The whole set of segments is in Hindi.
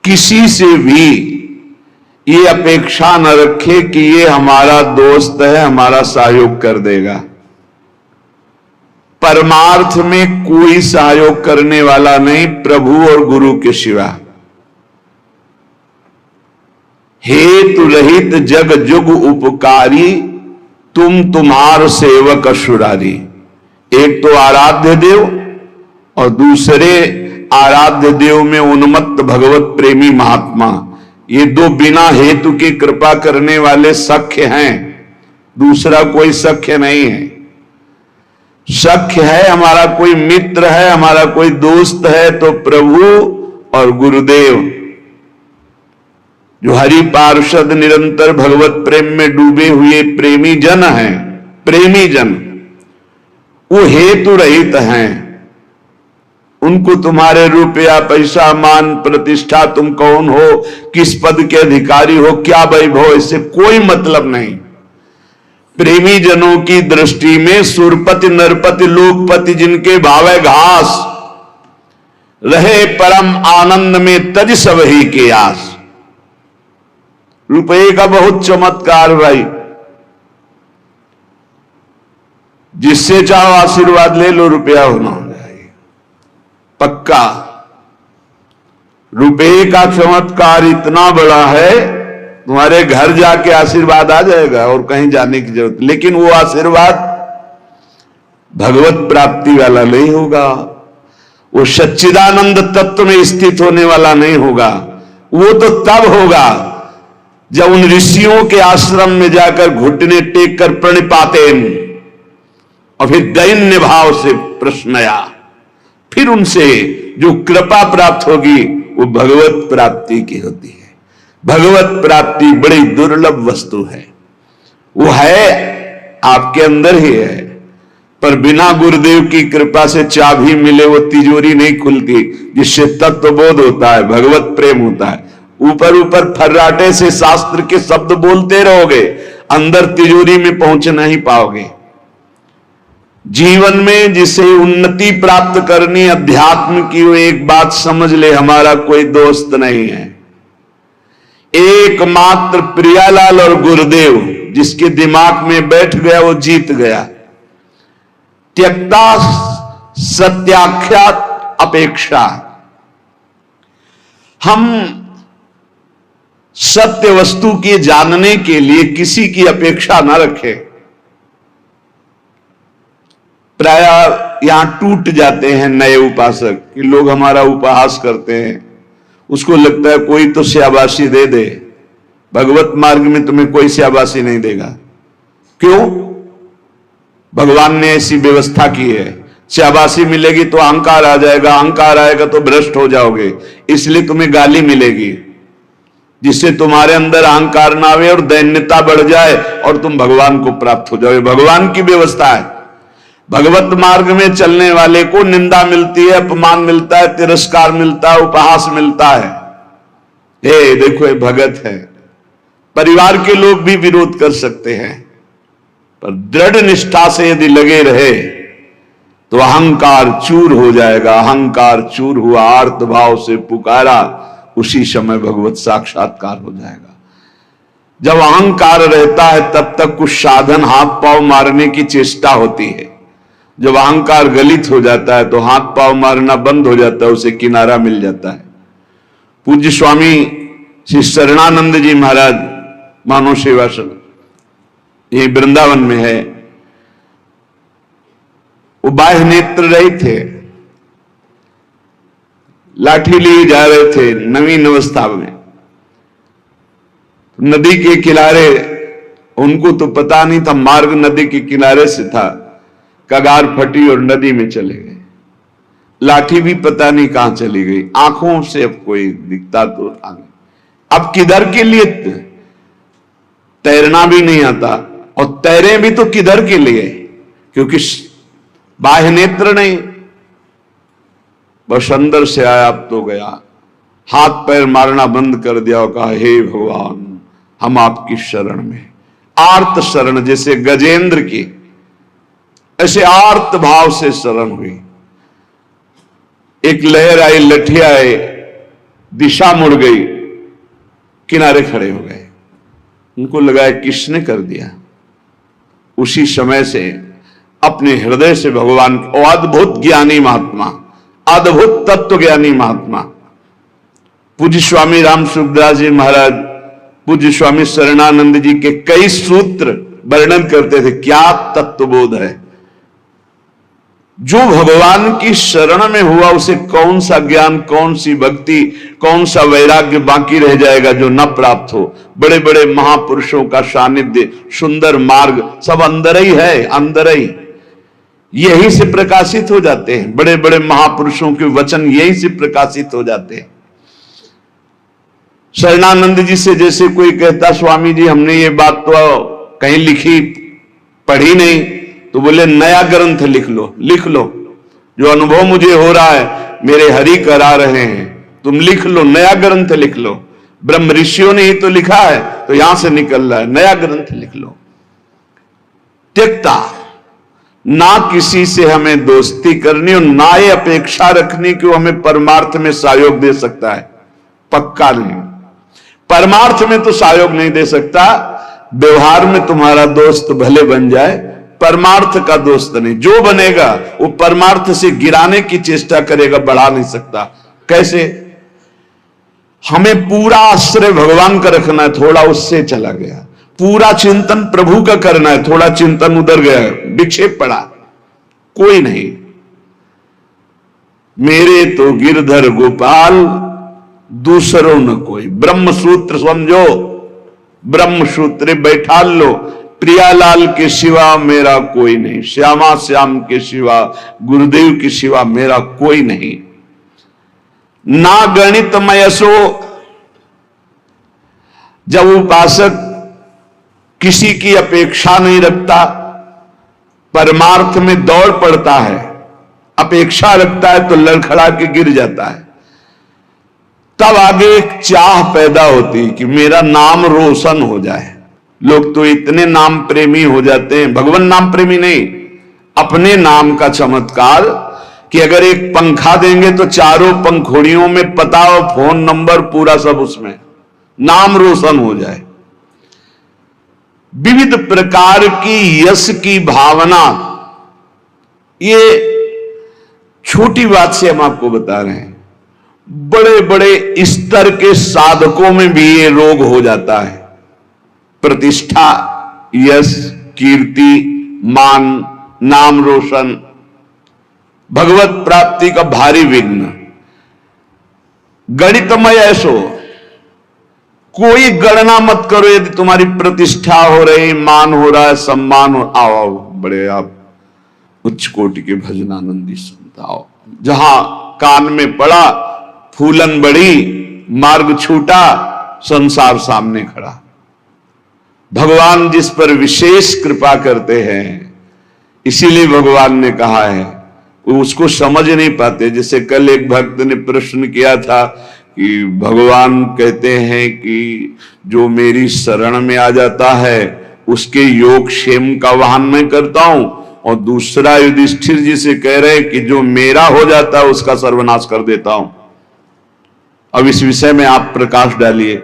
किसी से भी ये अपेक्षा न रखे कि ये हमारा दोस्त है, हमारा सहयोग कर देगा। परमार्थ में कोई सहयोग करने वाला नहीं प्रभु और गुरु के सिवा। हेतु रहित जग जुग उपकारी, तुम तुम्हार सेवक असुरारी। एक तो आराध्य देव और दूसरे आराध्य देव में उन्मत्त भगवत प्रेमी महात्मा, ये दो बिना हेतु की कृपा करने वाले सख्य हैं, दूसरा कोई सख्य नहीं है। सख्य है हमारा कोई मित्र है, हमारा कोई दोस्त है तो प्रभु और गुरुदेव, जो हरि पार्षद निरंतर भगवत प्रेम में डूबे हुए प्रेमी जन हैं। प्रेमी जन वो हेतु रहित हैं, उनको तुम्हारे रुपया पैसा मान प्रतिष्ठा, तुम कौन हो, किस पद के अधिकारी हो, क्या वैभव, इससे कोई मतलब नहीं। प्रेमी जनों की दृष्टि में सुरपति नरपति लोकपति जिनके भावे घास, रहे परम आनंद में तज सब ही के आस। रुपये का बहुत चमत्कार भाई, जिससे चाहो आशीर्वाद ले लो, रुपया होना चाहिए पक्का। रुपये का चमत्कार इतना बड़ा है, तुम्हारे घर जाके आशीर्वाद आ जाएगा और कहीं जाने की जरूरत, लेकिन वो आशीर्वाद भगवत प्राप्ति वाला नहीं होगा, वो सच्चिदानंद तत्व में स्थित होने वाला नहीं होगा। वो तो तब होगा जब उन ऋषियों के आश्रम में जाकर घुटने टेक कर प्रणिपाते और फिर दैन्य भाव से प्रश्नया, फिर उनसे जो कृपा प्राप्त होगी वो भगवत प्राप्ति की होती है। भगवत प्राप्ति बड़ी दुर्लभ वस्तु है, वो है आपके अंदर ही है, पर बिना गुरुदेव की कृपा से चाबी मिले वो तिजोरी नहीं खुलती, जिससे तत्वबोध होता है, भगवत प्रेम होता है। ऊपर ऊपर फर्राटे से शास्त्र के शब्द बोलते रहोगे, अंदर तिजोरी में पहुंच नहीं पाओगे। जीवन में जिसे उन्नति प्राप्त करनी अध्यात्म की, वो एक बात समझ ले, हमारा कोई दोस्त नहीं है। एकमात्र प्रियालाल और गुरुदेव जिसके दिमाग में बैठ गया वो जीत गया। त्यक्ता सत्याख्यात अपेक्षा, हम सत्य वस्तु के जानने के लिए किसी की अपेक्षा न रखें। प्राय यहां टूट जाते हैं नए उपासक कि लोग हमारा उपहास करते हैं, उसको लगता है कोई तो शाबाशी दे दे। भगवत मार्ग में तुम्हें कोई शाबाशी नहीं देगा। क्यों? भगवान ने ऐसी व्यवस्था की है। शाबाशी मिलेगी तो अहंकार आ जाएगा, अहंकार आएगा तो भ्रष्ट हो जाओगे, इसलिए तुम्हें गाली मिलेगी, जिससे तुम्हारे अंदर अहंकार ना आवे और दैन्यता बढ़ जाए और तुम भगवान को प्राप्त हो जाओगे। भगवान की व्यवस्था है। भगवत मार्ग में चलने वाले को निंदा मिलती है, अपमान मिलता है, तिरस्कार मिलता है, उपहास मिलता है। हे देखो ये भगत है। परिवार के लोग भी विरोध कर सकते हैं, पर दृढ़ निष्ठा से यदि लगे रहे तो अहंकार चूर हो जाएगा। अहंकार चूर हुआ, आर्त भाव से पुकारा, उसी समय भगवत साक्षात्कार हो जाएगा। जब अहंकार रहता है तब तक कुछ साधन हाथ पांव मारने की चेष्टा होती है। जब अहंकार गलित हो जाता है तो हाथ पांव मारना बंद हो जाता है, उसे किनारा मिल जाता है। पूज्य स्वामी श्री शरणानंद जी महाराज मानव सेवाश्रम, ये वृंदावन में है, वो बाह्य नेत्र रहित थे, लाठी लिए जा रहे थे नवीन अवस्था में, नदी के किनारे, उनको तो पता नहीं था मार्ग नदी के किनारे से था, कगार फटी और नदी में चले गए। लाठी भी पता नहीं कहां चली गई, आंखों से अब कोई दिखता तो आगे। अब किधर के लिए? तैरना भी नहीं आता, और तैरे भी तो किधर के लिए? क्योंकि बाह्य नेत्र नहीं, बस अंदर से आया, अब तो गया। हाथ पैर मारना बंद कर दिया और कहा हे भगवान हम आपकी शरण में। आर्त शरण, जैसे गजेंद्र की, ऐसे आर्त भाव से शरण हुई। एक लहर आई, लठिया आए, दिशा मुड़ गई, किनारे खड़े हो गए। उनको लगा किसने कर दिया। उसी समय से अपने हृदय से भगवान, अद्भुत ज्ञानी महात्मा, अद्भुत तत्व ज्ञानी महात्मा पूज्य स्वामी राम सुखदास जी महाराज, पूज्य स्वामी शरणानंद जी के कई सूत्र वर्णन करते थे। क्या तत्वबोध है। जो भगवान की शरण में हुआ उसे कौन सा ज्ञान, कौन सी भक्ति, कौन सा वैराग्य बाकी रह जाएगा जो न प्राप्त हो। बड़े बड़े महापुरुषों का सानिध्य, सुंदर मार्ग सब अंदर ही है, अंदर ही, यही से प्रकाशित हो जाते हैं। बड़े बड़े महापुरुषों के वचन यही से प्रकाशित हो जाते हैं। शरणानंद जी से जैसे कोई कहता, स्वामी जी हमने ये बात तो कहीं लिखी पढ़ी नहीं, तो बोले नया ग्रंथ लिख लो, लिख लो। जो अनुभव मुझे हो रहा है मेरे हरि करा रहे हैं, तुम लिख लो, नया ग्रंथ लिख लो। ब्रह्म ऋषियों ने ही तो लिखा है, तो यहां से निकल रहा है, नया ग्रंथ लिख लो। त्यक्ता, ना किसी से हमें दोस्ती करनी और ना ये अपेक्षा रखनी कि वो हमें परमार्थ में सहयोग दे सकता है। पक्का नहीं, परमार्थ में तो सहयोग नहीं दे सकता। व्यवहार में तुम्हारा दोस्त भले बन जाए, परमार्थ का दोस्त नहीं। जो बनेगा वो परमार्थ से गिराने की चेष्टा करेगा, बढ़ा नहीं सकता। कैसे? हमें पूरा आश्रय भगवान का रखना है, थोड़ा उससे चला गया। पूरा चिंतन प्रभु का करना है, थोड़ा चिंतन उधर गया, विक्षेप पड़ा, कोई नहीं। मेरे तो गिरधर गोपाल, दूसरों न कोई। ब्रह्म सूत्र समझो, ब्रह्म सूत्र बैठा लो। प्रियालाल के सिवा मेरा कोई नहीं, श्यामा श्याम के सिवा, गुरुदेव के सिवा मेरा कोई नहीं। ना गणित मयसो, जब उपासक किसी की अपेक्षा नहीं रखता, परमार्थ में दौड़ पड़ता है, अपेक्षा रखता है तो लड़खड़ा के गिर जाता है। तब आगे एक चाह पैदा होती कि मेरा नाम रोशन हो जाए। लोग तो इतने नाम प्रेमी हो जाते हैं, भगवान नाम प्रेमी नहीं, अपने नाम का चमत्कार, कि अगर एक पंखा देंगे तो चारों पंखुड़ियों में पता और फोन नंबर पूरा सब उसमें, नाम रोशन हो जाए। विविध प्रकार की यश की भावना, ये छोटी बात से हम आपको बता रहे हैं। बड़े बड़े स्तर के साधकों में भी ये रोग हो जाता है। प्रतिष्ठा, यश, कीर्ति, मान, नाम रोशन, भगवत प्राप्ति का भारी विघ्न। गणितमय ऐसो, कोई गणना मत करो। यदि तुम्हारी प्रतिष्ठा हो रही, मान हो रहा है, सम्मान हो, आओ बड़े आप उच्च कोटि के भजनानंदी संत आओ। जहां कान में पड़ा, फूलन बढ़ी, मार्ग छूटा, संसार सामने खड़ा। भगवान जिस पर विशेष कृपा करते हैं, इसीलिए भगवान ने कहा है, वो उसको समझ नहीं पाते। जैसे कल एक भक्त ने प्रश्न किया था कि भगवान कहते हैं कि जो मेरी शरण में आ जाता है उसके योग क्षेम का वाहन मैं करता हूं, और दूसरा युधिष्ठिर जी से कह रहे हैं कि जो मेरा हो जाता है उसका सर्वनाश कर देता हूं। अब इस विषय में आप प्रकाश डालिए।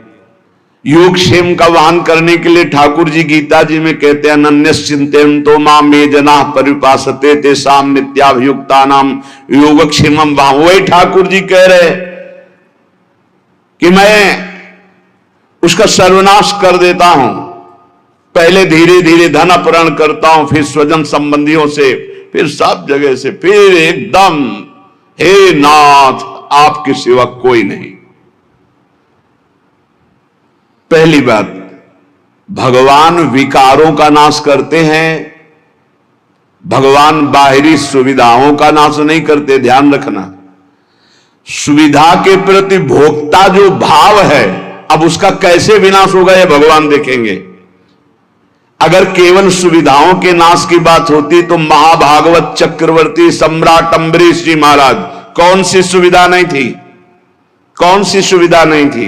योग क्षेम का वाहन करने के लिए ठाकुर जी गीता जी में कहते हैं, अनन्यश्चिंतयन्तो माम ये जनाः परिपासते तेषां नित्याभियुक्तानां योगक्षेमं वाहम्। वही ठाकुर जी कह रहे कि मैं उसका सर्वनाश कर देता हूं। पहले धीरे धीरे धन अपहरण करता हूं, फिर स्वजन संबंधियों से, फिर सब जगह से, फिर एकदम हे नाथ आपके सिवा कोई नहीं। पहली बात, भगवान विकारों का नाश करते हैं, भगवान बाहरी सुविधाओं का नाश नहीं करते। ध्यान रखना, सुविधा के प्रति भोक्ता जो भाव है, अब उसका कैसे विनाश होगा यह भगवान देखेंगे। अगर केवल सुविधाओं के नाश की बात होती तो महाभागवत चक्रवर्ती सम्राट अम्बरीश जी महाराज, कौन सी सुविधा नहीं थी, कौन सी सुविधा नहीं थी।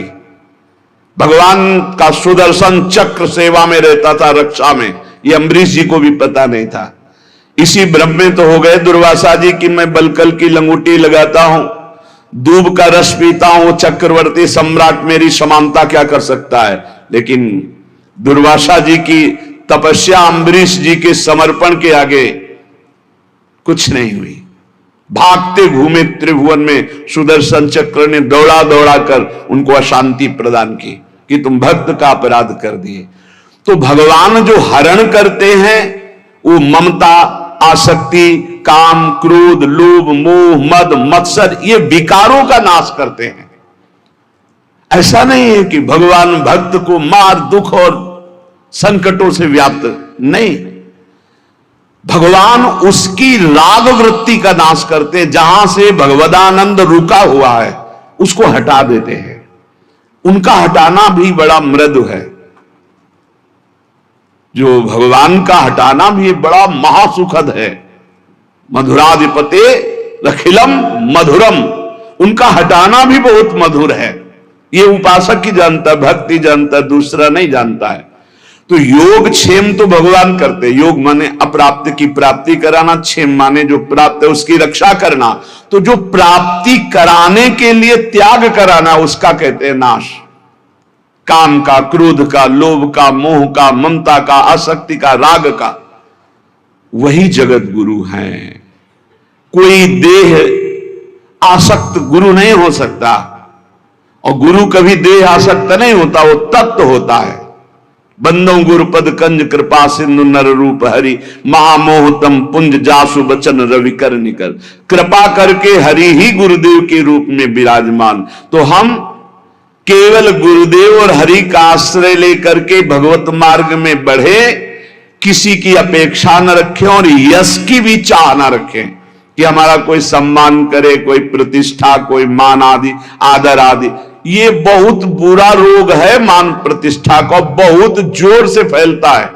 भगवान का सुदर्शन चक्र सेवा में रहता था, रक्षा में, ये अम्बरीश जी को भी पता नहीं था। इसी भ्रम में तो हो गए दुर्वासा जी कि मैं बलकल की लंगोटी लगाता हूं, दूब का रस पीता हूं, चक्रवर्ती सम्राट मेरी समानता क्या कर सकता है। लेकिन दुर्वासा जी की तपस्या, अम्बरीश जी के समर्पण के आगे कुछ नहीं हुई। भागते घूमे त्रिभुवन में, सुदर्शन चक्र ने दौड़ा दौड़ा कर उनको अशांति प्रदान की कि तुम भक्त का अपराध कर दिए। तो भगवान जो हरण करते हैं वो ममता, आसक्ति, काम, क्रोध, लोभ, मोह, मद, मत्सर, ये विकारों का नाश करते हैं। ऐसा नहीं है कि भगवान भक्त को मार, दुख और संकटों से व्याप्त, नहीं, भगवान उसकी राग वृत्ति का नाश करते हैं। जहां से भगवदानंद रुका हुआ है उसको हटा देते हैं। उनका हटाना भी बड़ा मृदु है। जो भगवान का हटाना भी बड़ा महासुखद है। मधुराधिपते रखिलम मधुरम, उनका हटाना भी बहुत मधुर है। ये उपासक ही जानता, भक्ति जानता, दूसरा नहीं जानता है। तो योग क्षेम तो भगवान करते। योग माने अप्राप्त की प्राप्ति कराना, क्षेम माने जो प्राप्त है उसकी रक्षा करना। तो जो प्राप्ति कराने के लिए त्याग कराना उसका कहते हैं नाश। काम का, क्रोध का, लोभ का, मोह का, ममता का, आसक्ति का, राग का, वही जगत गुरु हैं। कोई देह आसक्त गुरु नहीं हो सकता, और गुरु कभी देह आसक्त नहीं होता, वो तत्व होता है। बंदो गुरुपद कंज कृपा सिंधु नर रूप हरि, महामोहतम पुंज जासु बचन रवि कर निकर। कृपा करके हरि ही गुरुदेव के रूप में विराजमान। तो हम केवल गुरुदेव और हरि का आश्रय लेकर के भगवत मार्ग में बढ़े, किसी की अपेक्षा न रखें और यश की भी चाह न रखें कि हमारा कोई सम्मान करे, कोई प्रतिष्ठा, कोई मान आदि, आदर आदि। ये बहुत बुरा रोग है मान प्रतिष्ठा का, बहुत जोर से फैलता है।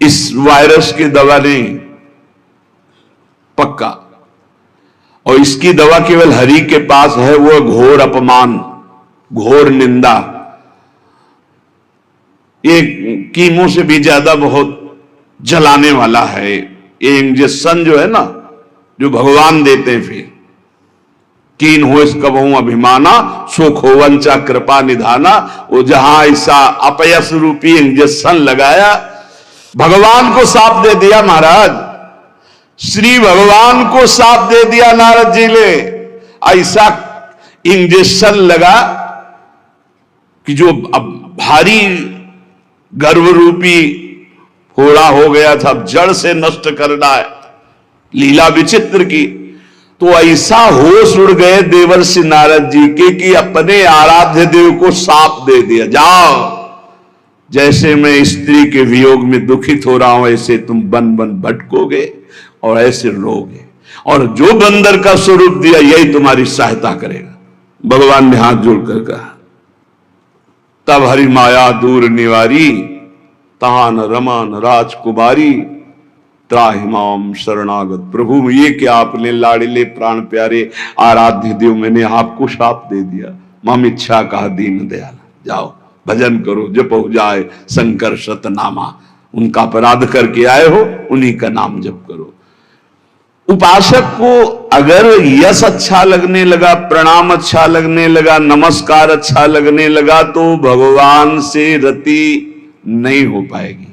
इस वायरस की दवा नहीं, पक्का। और इसकी दवा केवल हरि के पास है, वो घोर अपमान, घोर निंदा। ये कीमो से भी ज्यादा बहुत जलाने वाला है। ये इंजेक्शन जो है ना, जो भगवान देते हैं, फिर कीन हो इस कबहू अभिमाना, सुख हो वंचा कृपा निधाना। वो जहां ऐसा अपयश रूपी इंजेक्शन लगाया, भगवान को साफ दे दिया महाराज, श्री भगवान को साफ दे दिया नारद जी ने। ऐसा इंजेक्शन लगा कि जो अब भारी गर्भ रूपी फोड़ा हो गया था, अब जड़ से नष्ट करना है। लीला विचित्र की। तो ऐसा होश उड़ गए देवर्षि नारद जी के कि अपने आराध्य देव को साप दे दिया, जाओ, जैसे मैं स्त्री के वियोग में दुखित हो रहा हूं ऐसे तुम बन बन भटकोगे और ऐसे रोगे, और जो बंदर का स्वरूप दिया यही तुम्हारी सहायता करेगा। भगवान ने हाथ जोड़कर कहा, तब हरि माया दूर निवारी, तान रमान राजकुमारी, त्राहिमाम शरणागत प्रभु। ये क्या आपने लाड़िले प्राण प्यारे आराध्य देव, मैंने आपको शाप दे दिया। मम इच्छा कहा दीन दयाल, जाओ भजन करो, जप हो जाए शंकर शतनामा। उनका अपराध करके आए हो, उन्हीं का नाम जप करो। उपासक को अगर यश अच्छा लगने लगा, प्रणाम अच्छा लगने लगा, नमस्कार अच्छा लगने लगा, तो भगवान से रति नहीं हो पाएगी।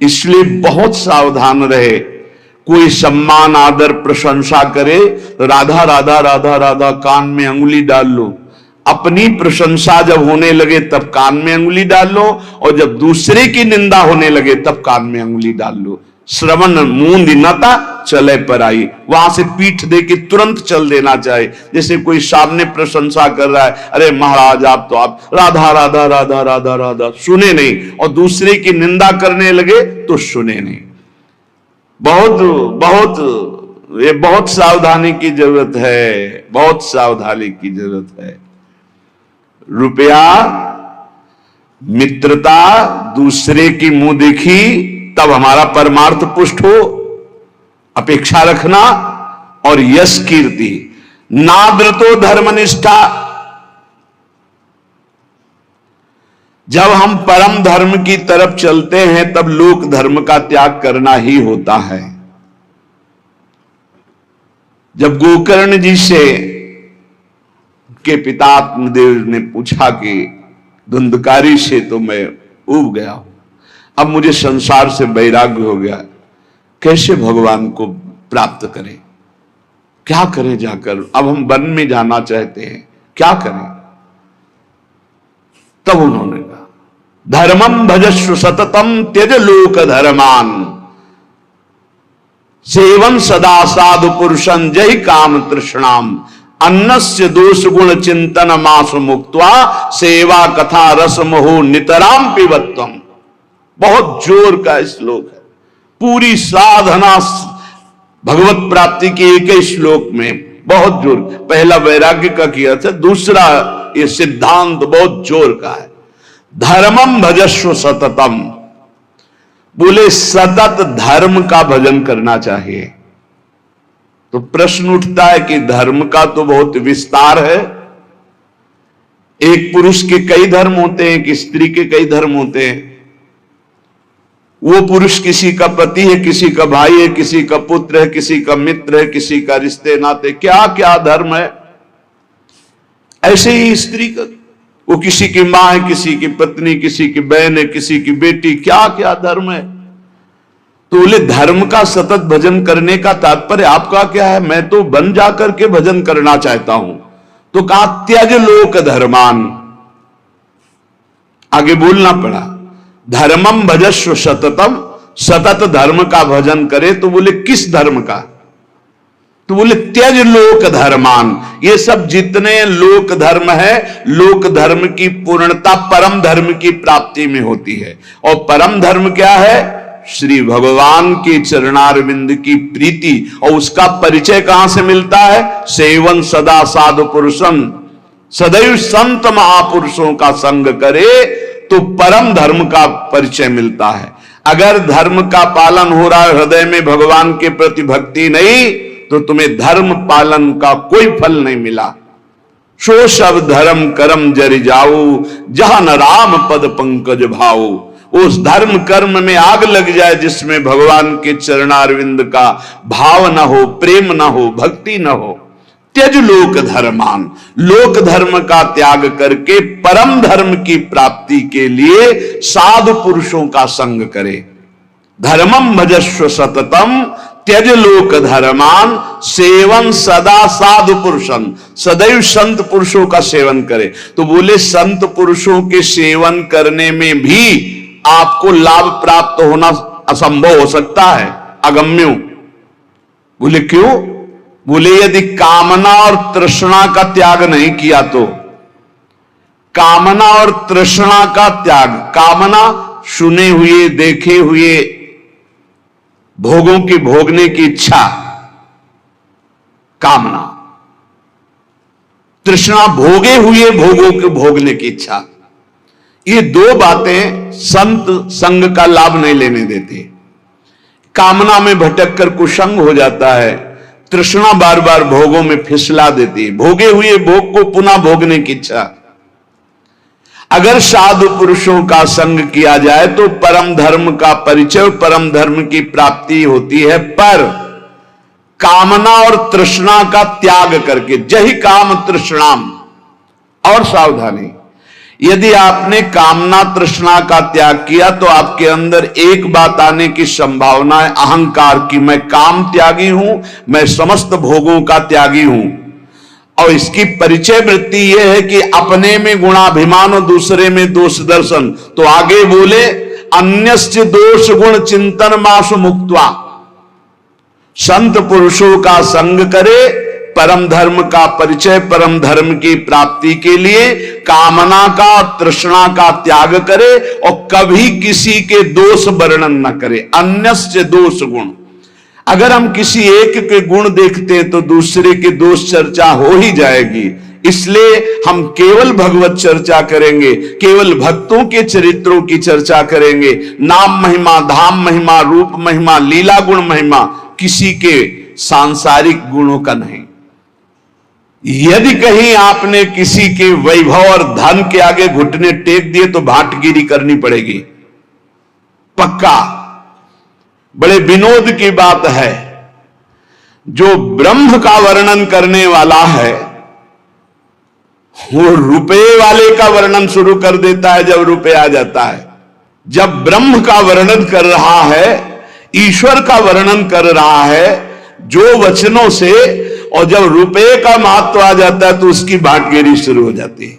इसलिए बहुत सावधान रहे। कोई सम्मान, आदर, प्रशंसा करे, राधा राधा राधा राधा कान में अंगुली डाल लो। अपनी प्रशंसा जब होने लगे तब कान में अंगुली डाल लो, और जब दूसरे की निंदा होने लगे तब कान में अंगुली डाल लो। श्रवण मूंद नता चले पर आई, वहां से पीठ दे के तुरंत चल देना चाहिए। जैसे कोई सामने प्रशंसा कर रहा है, अरे महाराज आप तो आप राधा राधा राधा राधा राधा, सुने नहीं, और दूसरे की निंदा करने लगे तो सुने नहीं। बहुत बहुत ये बहुत सावधानी की जरूरत है, बहुत सावधानी की जरूरत है। रुपया, मित्रता, दूसरे की मुंह देखी, तब हमारा परमार्थ पुष्ट हो, अपेक्षा रखना, और यश कीर्ति, नाद्रतो धर्मनिष्ठा। जब हम परम धर्म की तरफ चलते हैं तब लोक धर्म का त्याग करना ही होता है। जब गोकर्ण जी से के पिता आत्मदेव ने पूछा कि धुंधकारी से तो मैं ऊब गया हूं, अब मुझे संसार से वैराग्य हो गया, कैसे भगवान को प्राप्त करें, क्या करें जाकर, अब हम वन में जाना चाहते हैं, क्या करें। तब उन्होंने कहा धर्मम भजस्व सततम त्यज लोक धर्मान सेवन सदा साधु पुरुषं जय काम तृष्णाम अन्नस्य दोष गुण चिंतन मास मुक्त्वा सेवा कथा रसम हो नितराम पिबत्वम। बहुत जोर का श्लोक है, पूरी साधना भगवत प्राप्ति के एक ही श्लोक में बहुत जोर। पहला वैराग्य का किया था, दूसरा ये सिद्धांत बहुत जोर का है। धर्मम भजस्व सततम, बोले सतत धर्म का भजन करना चाहिए। तो प्रश्न उठता है कि धर्म का तो बहुत विस्तार है, एक पुरुष के कई धर्म होते हैं, एक स्त्री के कई धर्म होते हैं। वो पुरुष किसी का पति है, किसी का भाई है, किसी का पुत्र है, किसी का मित्र है, किसी का रिश्ते नाते, क्या क्या धर्म है। ऐसे ही स्त्री का, वो किसी की मां है, किसी की पत्नी, किसी की बहन है, किसी की बेटी, क्या क्या धर्म है। तो बोले धर्म का सतत भजन करने का तात्पर्य आपका क्या है? मैं तो बन जाकर के भजन करना चाहता हूं। तो कहा त्यज लोक धर्मान, आगे बोलना पड़ा धर्मम भजस्व सततम, सतत धर्म का भजन करे। तो बोले किस धर्म का? तो बोले त्यज लोक धर्मान। ये सब जितने लोक धर्म है, लोक धर्म की पूर्णता परम धर्म की प्राप्ति में होती है। और परम धर्म क्या है? श्री भगवान के चरणारविंद की प्रीति। और उसका परिचय कहां से मिलता है? सेवन सदा साधु पुरुषम, सदैव संत महापुरुषों का संग करे तो परम धर्म का परिचय मिलता है। अगर धर्म का पालन हो रहा है, हृदय में भगवान के प्रति भक्ति नहीं, तो तुम्हें धर्म पालन का कोई फल नहीं मिला। सो सब धर्म करम जरि जाऊ, जहां न राम पद पंकज भाऊ। उस धर्म कर्म में आग लग जाए जिसमें भगवान के चरणारविंद का भाव न हो, प्रेम न हो, भक्ति न हो। त्यज लोक धर्मान, लोक धर्म का त्याग करके परम धर्म की प्राप्ति के लिए साधु पुरुषों का संग करे। धर्मम भजस्व सततम त्यज लोक धर्मान सेवन सदा साधु पुरुषन, सदैव संत पुरुषों का सेवन करे। तो बोले संत पुरुषों के सेवन करने में भी आपको लाभ प्राप्त होना असंभव हो सकता है, अगम्य। बोले क्यों? बोले यदि कामना और तृष्णा का त्याग नहीं किया तो। कामना और तृष्णा का त्याग, कामना सुने हुए देखे हुए भोगों की भोगने की इच्छा, कामना, तृष्णा भोगे हुए भोगों के भोगने की इच्छा। ये दो बातें संत संग का लाभ नहीं लेने देती। कामना में भटक कर कुसंग हो जाता है, तृष्णा बार बार भोगों में फिसला देती है, भोगे हुए भोग को पुनः भोगने की इच्छा। अगर साधु पुरुषों का संग किया जाए तो परम धर्म का परिचय, परम धर्म की प्राप्ति होती है। पर कामना और तृष्णा का त्याग करके, जहि काम तृष्णाम। और सावधानी, यदि आपने कामना तृष्णा का त्याग किया तो आपके अंदर एक बात आने की संभावना है, अहंकार की। मैं काम त्यागी हूं, मैं समस्त भोगों का त्यागी हूं। और इसकी परिचय वृत्ति यह है कि अपने में गुणाभिमान और दूसरे में दोष दर्शन। तो आगे बोले अन्यस्य दोष गुण चिंतन मासु मुक्त्वा, संत पुरुषों का संग करे, परम धर्म का परिचय, परम धर्म की प्राप्ति के लिए कामना का, तृष्णा का त्याग करे और कभी किसी के दोष वर्णन न करे। अन्यस्य दोष गुण, अगर हम किसी एक के गुण देखते हैं तो दूसरे के दोष चर्चा हो ही जाएगी। इसलिए हम केवल भगवत चर्चा करेंगे, केवल भक्तों के चरित्रों की चर्चा करेंगे। नाम महिमा, धाम महिमा, रूप महिमा, लीला गुण महिमा, किसी के सांसारिक गुणों का नहीं। यदि कहीं आपने किसी के वैभव और धन के आगे घुटने टेक दिए तो भाटगिरी करनी पड़ेगी, पक्का। बड़े विनोद की बात है, जो ब्रह्म का वर्णन करने वाला है वो रुपए वाले का वर्णन शुरू कर देता है जब रुपए आ जाता है। जब ब्रह्म का वर्णन कर रहा है, ईश्वर का वर्णन कर रहा है जो वचनों से, और जब रुपए का महत्व आ जाता है तो उसकी बांटगिरी शुरू हो जाती है।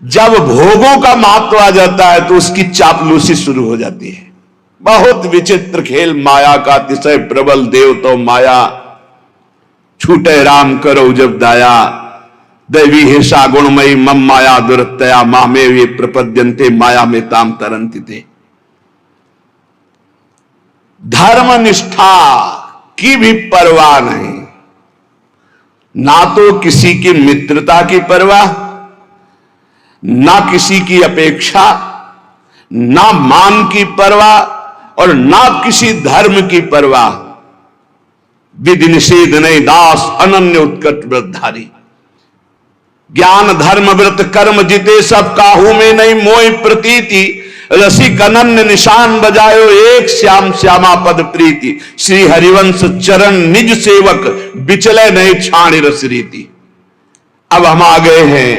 जब भोगों का महत्व आ जाता है तो उसकी चापलूसी शुरू हो जाती है। बहुत विचित्र खेल माया का, अतिशय प्रबल देव तो माया, छूटे राम करो जब दाया, दैवी हिंसा गुणमयी मम माया दुरतया मामे वे प्रपद्यन्ते माया में ताम तरंति थे। धर्म निष्ठा की भी परवाह नहीं, ना तो किसी की मित्रता की परवाह, ना किसी की अपेक्षा, ना मान की परवाह और ना किसी धर्म की परवाह। विधि निषेध नहीं दास अनन्य उत्कट व्रतधारी, ज्ञान धर्म व्रत कर्म जिते सब काहू में नहीं मोह प्रतीति, रसिक अनन्य निशान बजायो एक श्याम श्यामा पद प्रीति, श्री हरिवंश चरण निज सेवक बिचले नहीं छाण रस रीति। अब हम आ गए हैं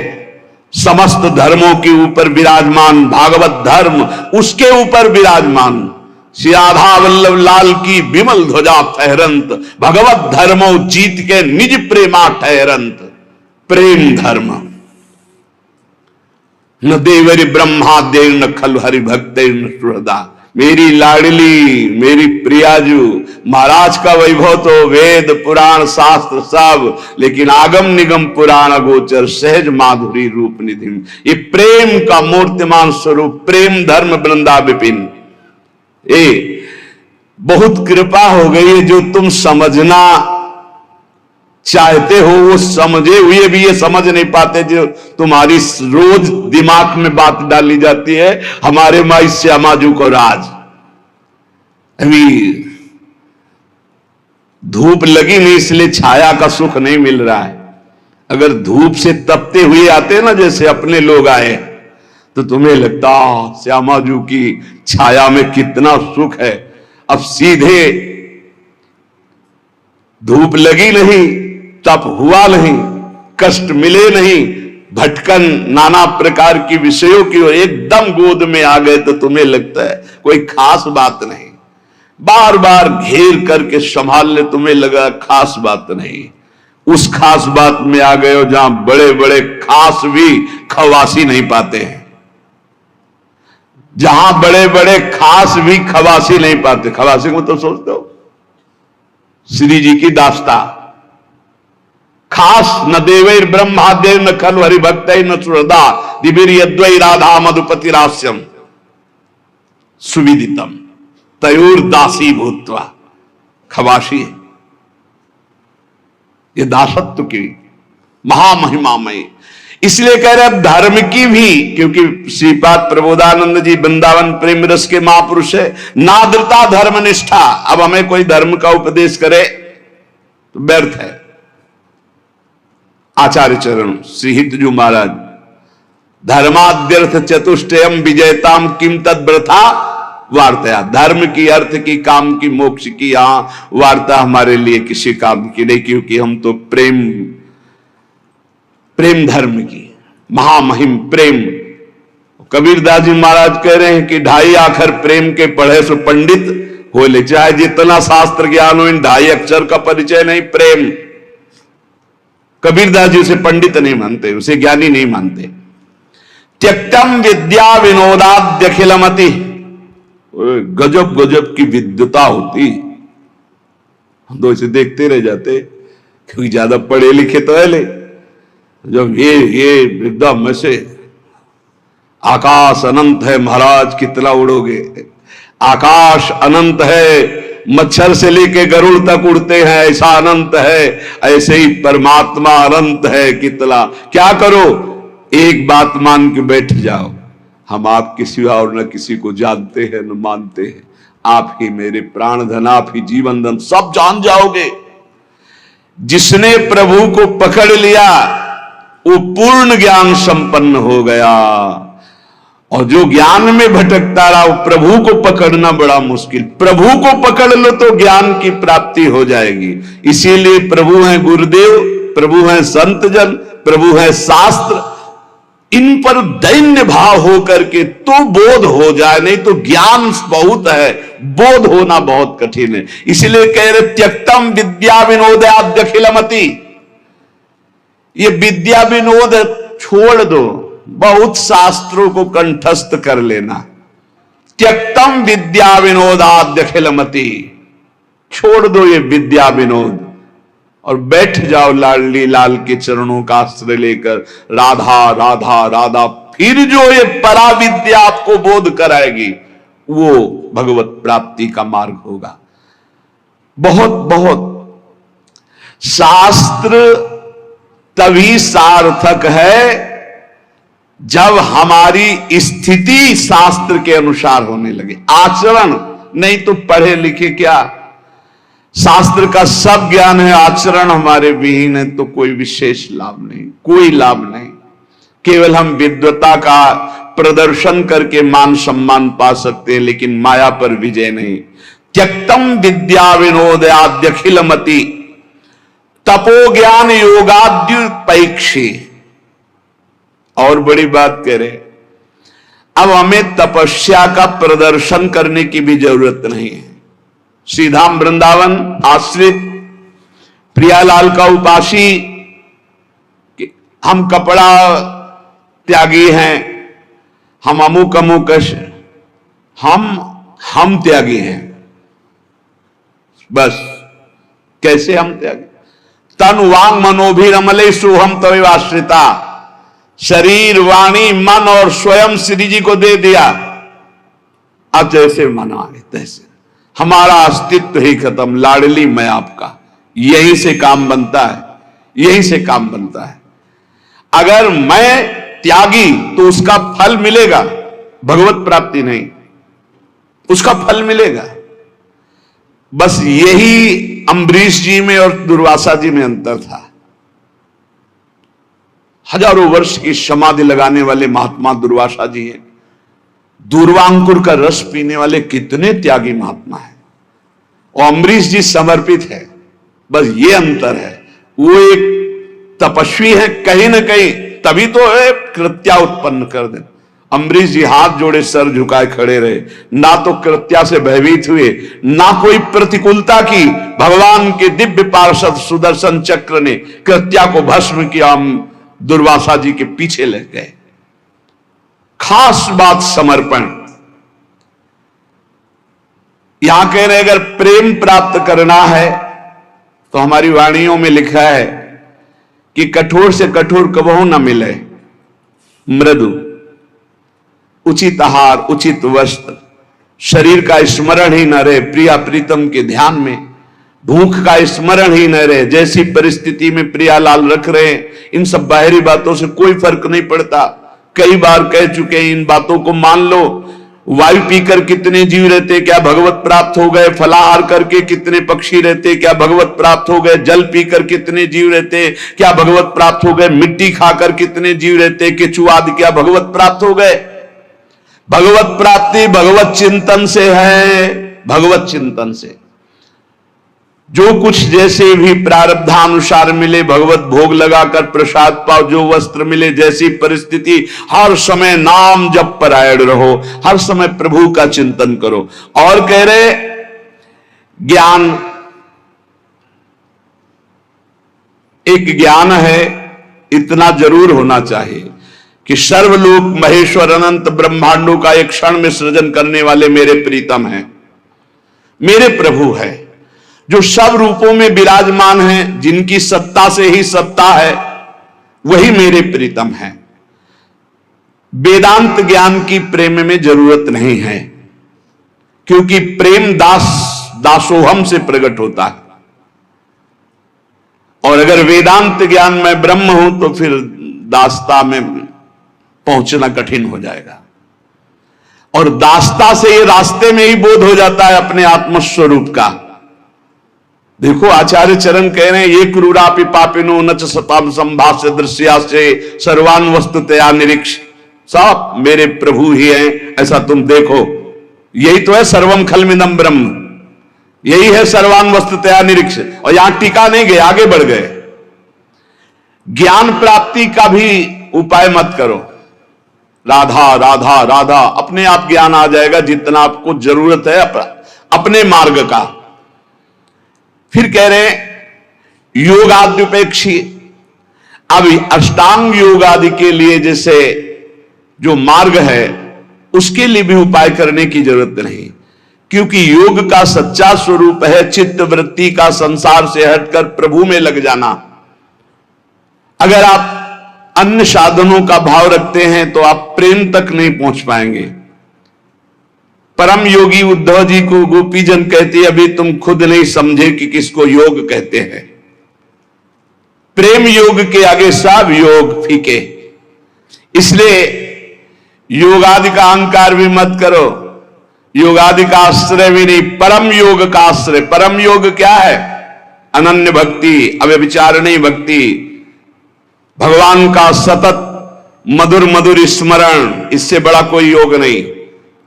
समस्त धर्मों के ऊपर विराजमान, भागवत धर्म उसके ऊपर विराजमान, श्री राधा वल्लभ लाल की विमल ध्वजा फहरंत, भगवत धर्मो जीत के निज प्रेमा ठहरंत। प्रेम धर्म न देवरी ब्रह्माद्य न खल हरि भक्त न सुहृदा। मेरी लाडली, मेरी प्रियाजू, महाराज का वैभव तो वेद पुराण शास्त्र सब, लेकिन आगम निगम पुराण गोचर सहज माधुरी रूप निधि। ये प्रेम का मूर्तिमान स्वरूप प्रेम धर्म वृंदा विपिन। बहुत कृपा हो गई है, जो तुम समझना चाहते हो वो समझे हुए भी ये समझ नहीं पाते, जो तुम्हारी रोज दिमाग में बात डाली जाती है। हमारे माई श्यामाजू को राज, अभी धूप लगी नहीं इसलिए छाया का सुख नहीं मिल रहा है। अगर धूप से तपते हुए आते ना, जैसे अपने लोग आए, तो तुम्हें लगता श्यामाजू की छाया में कितना सुख है। अब सीधे धूप लगी नहीं, तप हुआ नहीं, कष्ट मिले नहीं, भटकन नाना प्रकार की विषयों की ओर एकदम गोद में आ गए, तो तुम्हें लगता है कोई खास बात नहीं। बार बार घेर करके संभाल ले, तुम्हें लगा खास बात नहीं। उस खास बात में आ गए हो जहां बड़े बड़े खास भी खवासी नहीं पाते हैं, जहां बड़े बड़े खास भी खवासी नहीं पाते। खवासी को तो सोचते हो श्री जी की दास्ता, खास न देवैर ब्रह्माद्य न खलु हरिभक्त न सुहृदा, दिवीर यद्वै राधा मधुपति रास्यम सुविदितम तयोर दासी भूत्वा। खवासी है ये दासत्व की महामहिमामयी। इसलिए कह रहे धर्म की भी, क्योंकि श्रीपाद प्रबोधानंद जी वृंदावन प्रेम रस के महापुरुष है, नाद्रता धर्म निष्ठा। अब हमें कोई धर्म का उपदेश करे तो व्यर्थ है। आचार्य चरण श्री हितजू महाराज, धर्माद्यर्थ चतुष्टयम विजयताम किम तद व्रथा वार्ता। धर्म की, अर्थ की, काम की, मोक्ष की यहां वार्ता हमारे लिए किसी काम की नहीं, क्योंकि हम तो प्रेम धर्म की महामहिम प्रेम। कबीरदास जी महाराज कह रहे हैं कि ढाई आखर प्रेम के पढ़े सो पंडित हो ले, चाहे जितना शास्त्र ज्ञान हो, इन ढाई अक्षर का परिचय नहीं प्रेम। कबीरदास जी उसे पंडित नहीं मानते, उसे ज्ञानी नहीं मानते। त्यक्तम विद्या विनोदाद्य अखिलमति, गजब गजब की विद्वता होती। हम तो इसे देखते रह जाते, क्योंकि ज्यादा पढ़े लिखे तो है ले। जब ये एकदम ऐसे आकाश अनंत है महाराज, कितना उड़ोगे। आकाश अनंत है, मच्छर से लेके गरुड़ तक उड़ते हैं, ऐसा अनंत है। ऐसे ही परमात्मा अनंत है, कितना क्या करो, एक बात मान के बैठ जाओ, हम आपके सिवा और न किसी को जानते हैं न मानते हैं। आप ही मेरे प्राण धन, आप ही जीवन धन, सब जान जाओगे। जिसने प्रभु को पकड़ लिया वो पूर्ण ज्ञान संपन्न हो गया। और जो ज्ञान में भटकता रहा वो प्रभु को पकड़ना बड़ा मुश्किल। प्रभु को पकड़ लो तो ज्ञान की प्राप्ति हो जाएगी। इसीलिए प्रभु हैं गुरुदेव, प्रभु हैं संत जन, प्रभु हैं शास्त्र, इन पर दैन्य भाव हो करके तो बोध हो जाए, नहीं तो ज्ञान बहुत है, बोध होना बहुत कठिन है। इसलिए कह रहे त्यक्तम विद्या विनोदाद्यखिलमति, ये विद्या विनोद छोड़ दो, बहुत शास्त्रों को कंठस्थ कर लेना। त्यक्तम विद्या विनोदाद्यखिलमति, छोड़ दो ये विद्या विनोद और बैठ जाओ लाडली लाल के चरणों का आश्रय लेकर, राधा राधा राधा। फिर जो ये पराविद्या आपको बोध कराएगी वो भगवत प्राप्ति का मार्ग होगा। बहुत बहुत शास्त्र तभी सार्थक है जब हमारी स्थिति शास्त्र के अनुसार होने लगे, आचरण नहीं तो पढ़े लिखे क्या, शास्त्र का सब ज्ञान है, आचरण हमारे विहीन है तो कोई विशेष लाभ नहीं, कोई लाभ नहीं। केवल हम विद्वता का प्रदर्शन करके मान सम्मान पा सकते हैं, लेकिन माया पर विजय नहीं। त्यक्तम विद्या विनोदाद्यखिलमति तपो ज्ञान योगाद्युपैक्षी। और बड़ी बात कह रहे, अब हमें तपस्या का प्रदर्शन करने की भी जरूरत नहीं है। श्रीधाम वृंदावन आश्रित प्रियालाल का उपासी, हम कपड़ा त्यागी हैं, हम अमुक अमुक, हम त्यागी हैं, बस। कैसे हम त्यागी? तन वांग मनोभिरमले सोहम तवे आश्रिता, शरीर वाणी मन और स्वयं श्री जी को दे दिया। अब जैसे मन आए तैसे, हमारा अस्तित्व ही खत्म, लाडली मैं आपका। यहीं से काम बनता है, यहीं से काम बनता है। अगर मैं त्यागी तो उसका फल मिलेगा, भगवत प्राप्ति नहीं, उसका फल मिलेगा। बस यही अम्बरीश जी में और दुर्वासा जी में अंतर था। हजारों वर्ष की समाधि लगाने वाले महात्मा दुर्वासा जी हैं, दूर्वांकुर का रस पीने वाले कितने त्यागी महात्मा हैं, और अम्बरीश जी समर्पित है। बस ये अंतर है, वो एक तपस्वी है कहीं ना कहीं, तभी तो है कृत्या उत्पन्न कर दे। अम्बरीश जी हाथ जोड़े सर झुकाए खड़े रहे, ना तो कृत्या से भयभीत हुए, ना कोई प्रतिकूलता की। भगवान के दिव्य पार्षद सुदर्शन चक्र ने कृत्या को भस्म किया, हम दुर्वासा जी के पीछे लग गए। खास बात समर्पण। यहां कह रहे अगर प्रेम प्राप्त करना है तो हमारी वाणियों में लिखा है कि कठोर से कठोर कबहू न मिले, मृदु, उचित आहार, उचित वस्त्र, शरीर का स्मरण ही न रहे, प्रिया प्रीतम के ध्यान में, भूख का स्मरण ही न रहे। जैसी परिस्थिति में प्रियालाल रख रहे हैं, इन सब बाहरी बातों से कोई फर्क नहीं पड़ता। कई बार कह चुके हैं, इन बातों को मान लो। वायु पीकर कितने जीव रहते, क्या भगवत प्राप्त हो गए? फलाहार करके कितने पक्षी रहते, क्या भगवत प्राप्त हो गए? जल पीकर कितने जीव रहते, क्या भगवत प्राप्त हो गए? मिट्टी खाकर कितने जीव रहते, केचुआदि, क्या भगवत प्राप्त हो गए? भगवत प्राप्ति भगवत चिंतन से है, भगवत चिंतन से। जो कुछ जैसे भी प्रारब्धानुसार मिले, भगवत भोग लगाकर प्रसाद पाओ, जो वस्त्र मिले, जैसी परिस्थिति, हर समय नाम जप परायण रहो, हर समय प्रभु का चिंतन करो। और कह रहे ज्ञान, एक ज्ञान है, इतना जरूर होना चाहिए कि सर्वलोक महेश्वर अनंत ब्रह्मांडों का एक क्षण में सृजन करने वाले मेरे प्रीतम हैं, मेरे प्रभु है, जो सब रूपों में विराजमान हैं, जिनकी सत्ता से ही सत्ता है, वही मेरे प्रीतम है। वेदांत ज्ञान की प्रेम में जरूरत नहीं है, क्योंकि प्रेम दासोहम से प्रकट होता है। और अगर वेदांत ज्ञान में ब्रह्म हूं तो फिर दासता में पहुंचना कठिन हो जाएगा। और दासता से ये रास्ते में ही बोध हो जाता है अपने आत्मस्वरूप का। देखो आचार्य चरण कह रहे हैं, ये क्रूरापि पापिनो न च सताम संभाष्य दृश्या से सर्वान वस्तुतया निरीक्ष। सब मेरे प्रभु ही हैं, ऐसा तुम देखो। यही तो है सर्वम खलमिदं ब्रह्म, यही है सर्वान् वस्तुतया निरीक्ष। और यहां टीका नहीं गए, आगे बढ़ गए। ज्ञान प्राप्ति का भी उपाय मत करो। राधा राधा राधा, अपने आप ज्ञान आ जाएगा जितना आपको जरूरत है अपने मार्ग का। फिर कह रहे योगाद्युपेक्षी। अब अष्टांग योग आदि के लिए जैसे जो मार्ग है उसके लिए भी उपाय करने की जरूरत नहीं, क्योंकि योग का सच्चा स्वरूप है चित्त वृत्ति का संसार से हटकर प्रभु में लग जाना। अगर आप अन्य साधनों का भाव रखते हैं तो आप प्रेम तक नहीं पहुंच पाएंगे। परम योगी उद्धव जी को गोपीजन कहते, अभी तुम खुद नहीं समझे कि किसको योग कहते हैं। प्रेम योग के आगे सब योग फीके। इसलिए योगादि का अहंकार भी मत करो, योगादि का आश्रय भी नहीं, परम योग का आश्रय। परम योग क्या है? अनन्य भक्ति, अव्यभिचारिणी भक्ति, भगवान का सतत मधुर मधुर स्मरण, इससे बड़ा कोई योग नहीं।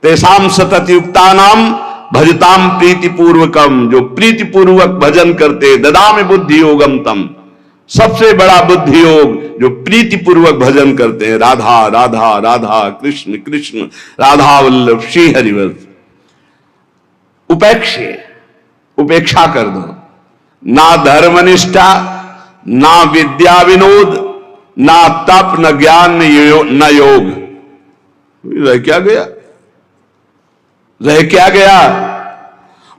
तेसाम सतत युक्ता नाम भजताम प्रीति पूर्वकम, जो प्रीति पूर्वक भजन करते, ददामि बुद्धि योगम तम, सबसे बड़ा बुद्धि योग जो प्रीति पूर्वक भजन करते हैं। राधा राधा राधा, कृष्ण कृष्ण, राधा वल्लभ श्री हरिवल्लभ। उपेक्षा कर दो। ना धर्मनिष्ठा, ना विद्या विनोद, ना तप, न ज्ञान, न योग। रह क्या गया? रह क्या गया?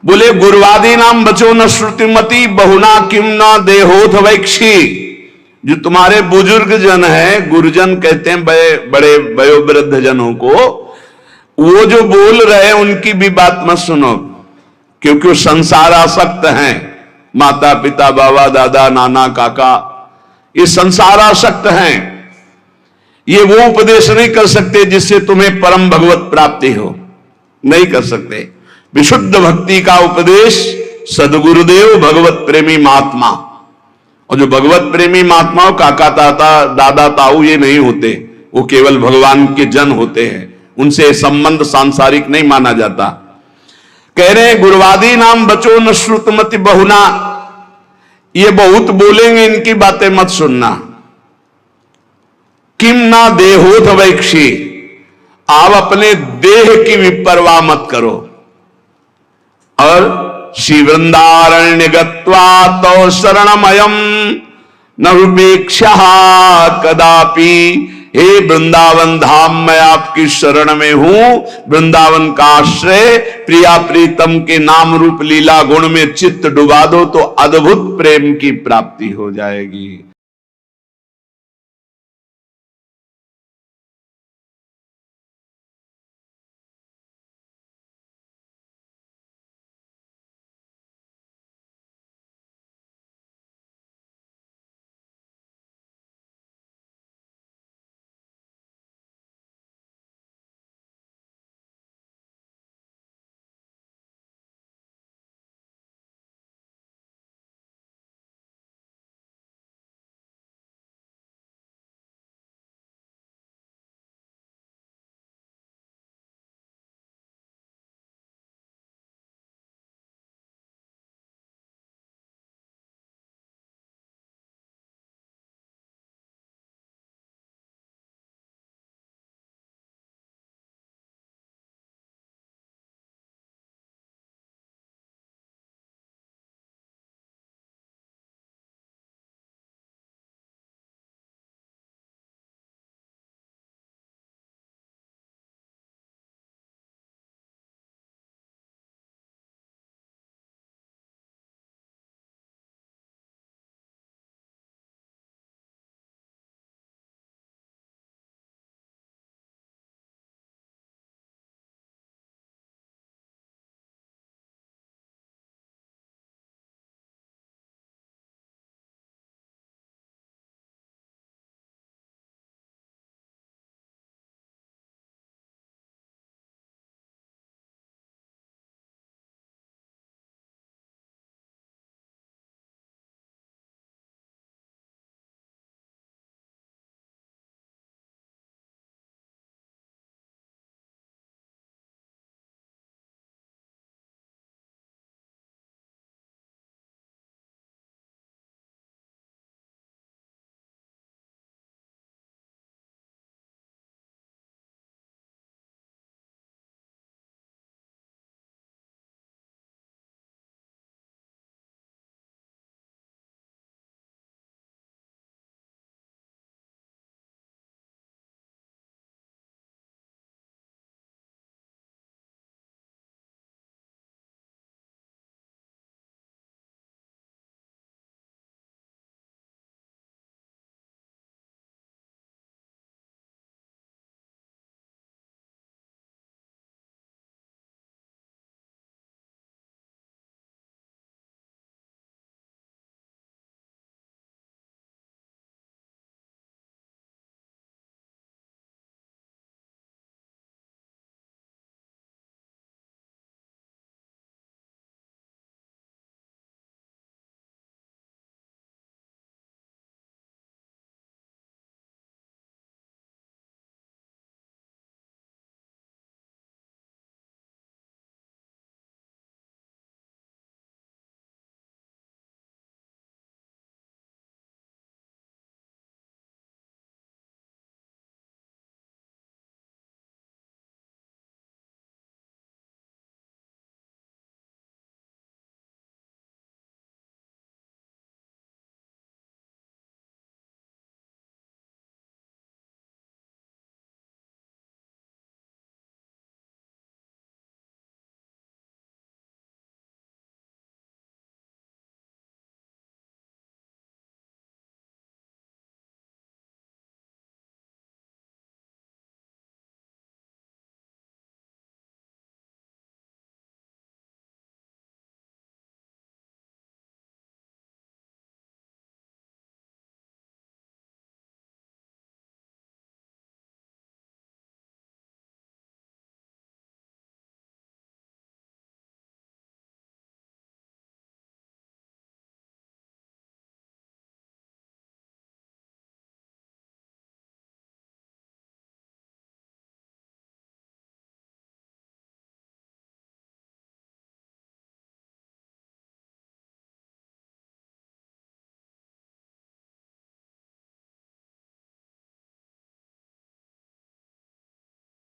बोले गुरुवादी नाम बचो न श्रुतिमती, बहुना किम न देहोथ वैक्षी। जो तुम्हारे बुजुर्ग जन है, गुरुजन कहते हैं बड़े वयोवृद्ध जनों को, वो जो बोल रहे हैं उनकी भी बात मत सुनो, क्योंकि वो संसार आसक्त हैं। माता पिता बाबा दादा नाना काका ये संसार आसक्त हैं। ये वो उपदेश नहीं कर सकते जिससे तुम्हें परम भगवत प्राप्ति हो, नहीं कर सकते। विशुद्ध भक्ति का उपदेश सदगुरुदेव भगवत प्रेमी महात्मा, और जो भगवत प्रेमी महात्मा काका ताता दादा ताऊ ये नहीं होते, वो केवल भगवान के जन होते हैं, उनसे संबंध सांसारिक नहीं माना जाता। कह रहे हैं गुरुवादी नाम बचो न श्रुतमति बहुना, ये बहुत बोलेंगे, इनकी बातें मत सुनना। किम ना देहोथ वैक्षी, आप अपने देह की विपरवाह मत करो। और श्री वृंदारण्य गत्वा तो शरणमयम न विपेक्षा कदापि। हे वृंदावन धाम, मैं आपकी शरण में हूं, वृंदावन का आश्रय। प्रिया प्रीतम के नाम रूप लीला गुण में चित्त डुबा दो तो अद्भुत प्रेम की प्राप्ति हो जाएगी।